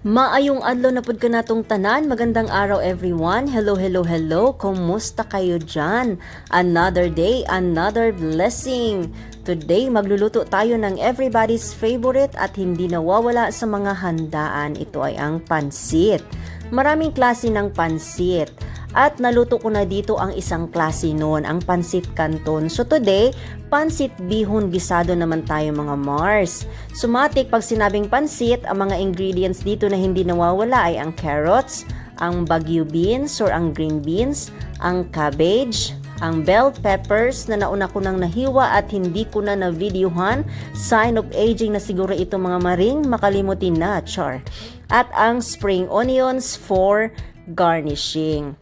Maayong adlaw na pud ka natong tanan. Magandang araw everyone. Hello, hello, hello. Kumusta kayo dyan? Another day, another blessing. Today, magluluto tayo ng everybody's favorite at hindi nawawala sa mga handaan. Ito ay ang pansit. Maraming klase ng pansit. At naluto ko na dito ang isang klase noon, ang pansit canton. So today, pansit bihon gisado naman tayo mga Mars. Sumatik pag sinabing pansit, ang mga ingredients dito na hindi nawawala ay ang carrots, ang Baguio beans or ang green beans, ang cabbage, ang bell peppers na nauna ko nang nahiwa at hindi ko na na-videohan. Sign of aging na siguro ito mga maring, makalimutin na, char. At ang spring onions for garnishing.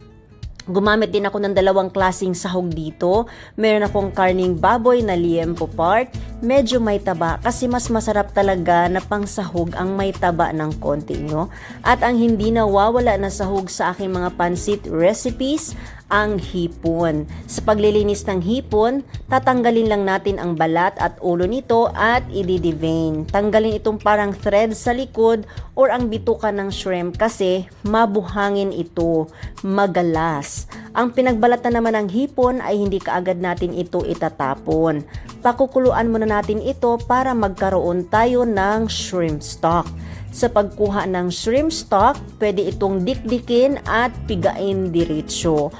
Gumamit din ako ng dalawang klaseng sahog dito. Meron akong karning baboy na liempo part. Medyo may taba kasi mas masarap talaga na pang sahog ang may taba ng konti, no? At ang hindi nawawala na sahog sa aking mga pansit recipes, ang hipon. Sa paglilinis ng hipon, tatanggalin lang natin ang balat at ulo nito at i-devein. Tanggalin itong parang thread sa likod or ang bituka ng shrimp kasi mabuhangin ito, magalas. Ang pinagbalatan naman ng hipon ay hindi kaagad natin ito itatapon. Pakukuluan muna natin ito para magkaroon tayo ng shrimp stock. Sa pagkuha ng shrimp stock, pwede itong dikdikin at pigain diretso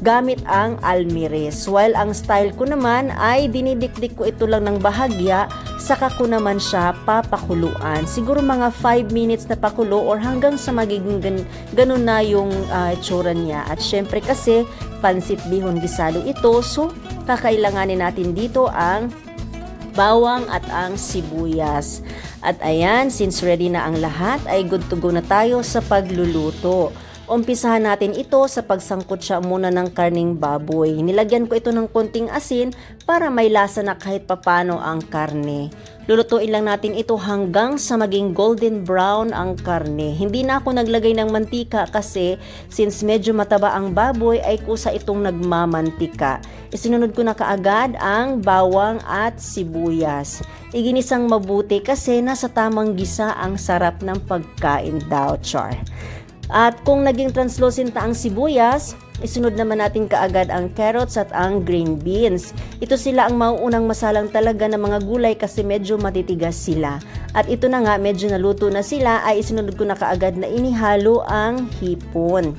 gamit ang almiris. While ang style ko naman ay dinidikdik ko ito lang ng bahagya, saka ko naman siya papakuluan. Siguro mga 5 minutes na pakulo or hanggang sa magiging ganun na yung itsura niya. At syempre kasi pansit bihon gisado ito, so kakailanganin natin dito ang bawang at ang sibuyas. At ayan, since ready na ang lahat, ay good to go na tayo sa pagluluto. Umpisahan natin ito sa pagsangkot siya muna ng karning baboy. Nilagyan ko ito ng konting asin para may lasa na kahit papano ang karne. Lulutuin lang natin ito hanggang sa maging golden brown ang karne. Hindi na ako naglagay ng mantika kasi since medyo mataba ang baboy ay kusa itong nagmamantika. Isinunod ko na kaagad ang bawang at sibuyas. Iginisang mabuti kasi nasa tamang gisa ang sarap ng pagkain daw, char. At kung naging translucent na ang sibuyas, isunod naman natin kaagad ang carrots at ang green beans. Ito sila ang mauunang masalang talaga ng mga gulay kasi medyo matitigas sila. At ito na nga, medyo naluto na sila, ay isunod ko na kaagad na inihalo ang hipon.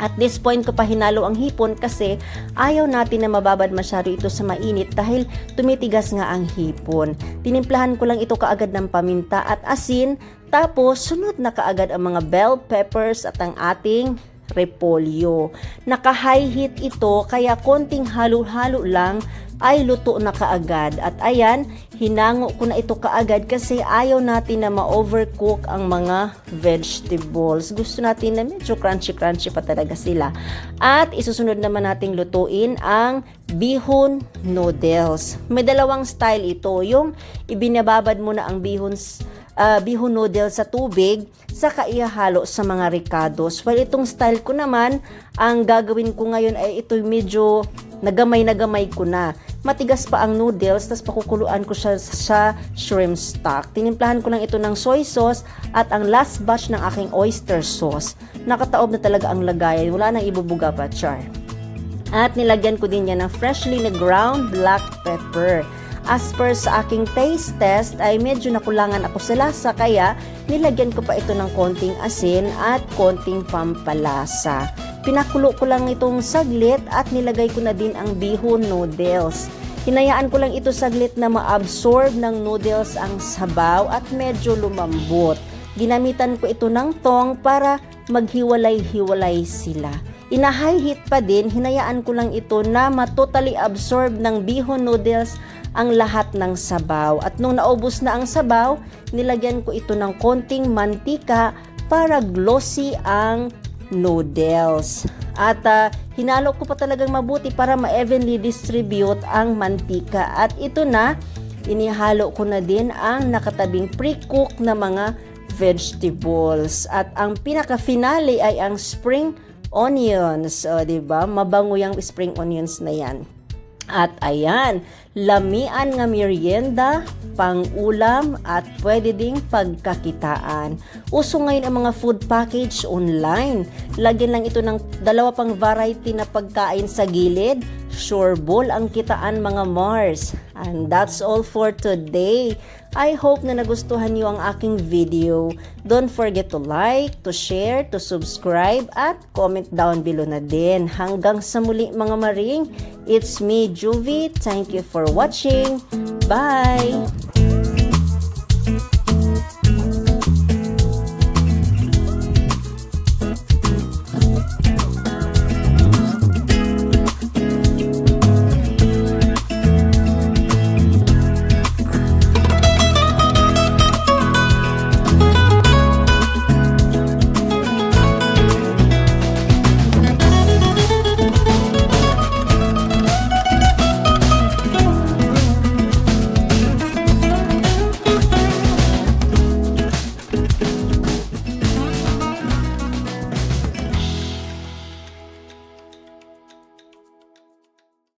At this point ko pa hinalo ang hipon kasi ayaw natin na mababad masyado ito sa mainit dahil tumitigas nga ang hipon. Tinimplahan ko lang ito kaagad ng paminta at asin, tapos sunod na kaagad ang mga bell peppers at ang ating repolyo. Naka-high heat ito kaya konting halo-halo lang ay luto na kaagad. At ayan, hinango ko na ito kaagad kasi ayaw natin na ma-overcook ang mga vegetables. Gusto natin na medyo crunchy-crunchy pa talaga sila. At isusunod naman nating lutuin ang bihon noodles. May dalawang style ito. Yung ibinababad mo na ang bihon noodles sa tubig, saka ihalo sa mga ricados. While itong style ko naman, ang gagawin ko ngayon ay ito medyo nagamay ko na. Matigas pa ang noodles, tapos pakukuluan ko siya sa shrimp stock. Tinimplahan ko lang ito ng soy sauce at ang last batch ng aking oyster sauce. Nakataob na talaga ang lagayan, wala nang ibubuga pa, char. At nilagyan ko din yan ng freshly na ground black pepper. As per sa aking taste test ay medyo nakulangan ako sa lasa kaya nilagyan ko pa ito ng konting asin at konting pampalasa. Pinakulo ko lang itong saglit at nilagay ko na din ang bihon noodles. Hinayaan ko lang ito saglit na ma-absorb ng noodles ang sabaw at medyo lumambot. Ginamitan ko ito ng tong para maghiwalay-hiwalay sila. Ina-high heat pa din, hinayaan ko lang ito na ma-totally absorb ng bihon noodles ang lahat ng sabaw. At nung naubos na ang sabaw, nilagyan ko ito ng konting mantika para glossy ang noodles. At hinalo ko pa talagang mabuti para ma-evenly distribute ang mantika. At ito na, inihalo ko na din ang nakatabing pre-cook na mga vegetables. At ang pinaka-finale ay ang spring onions. O, diba? Mabango yung spring onions na yan. At ayan, lamian nga merienda, pang-ulam at pwede ding pagkakitaan. Uso ngayon ang mga food package online. Lagyan lang ito ng dalawa pang variety na pagkain sa gilid. Sure ball ang kitaan mga Mars. And that's all for today. I hope na nagustuhan niyo ang aking video. Don't forget to like, to share, to subscribe, at comment down below na din. Hanggang sa muli mga maring, it's me, Juvie. Thank you for watching. Bye!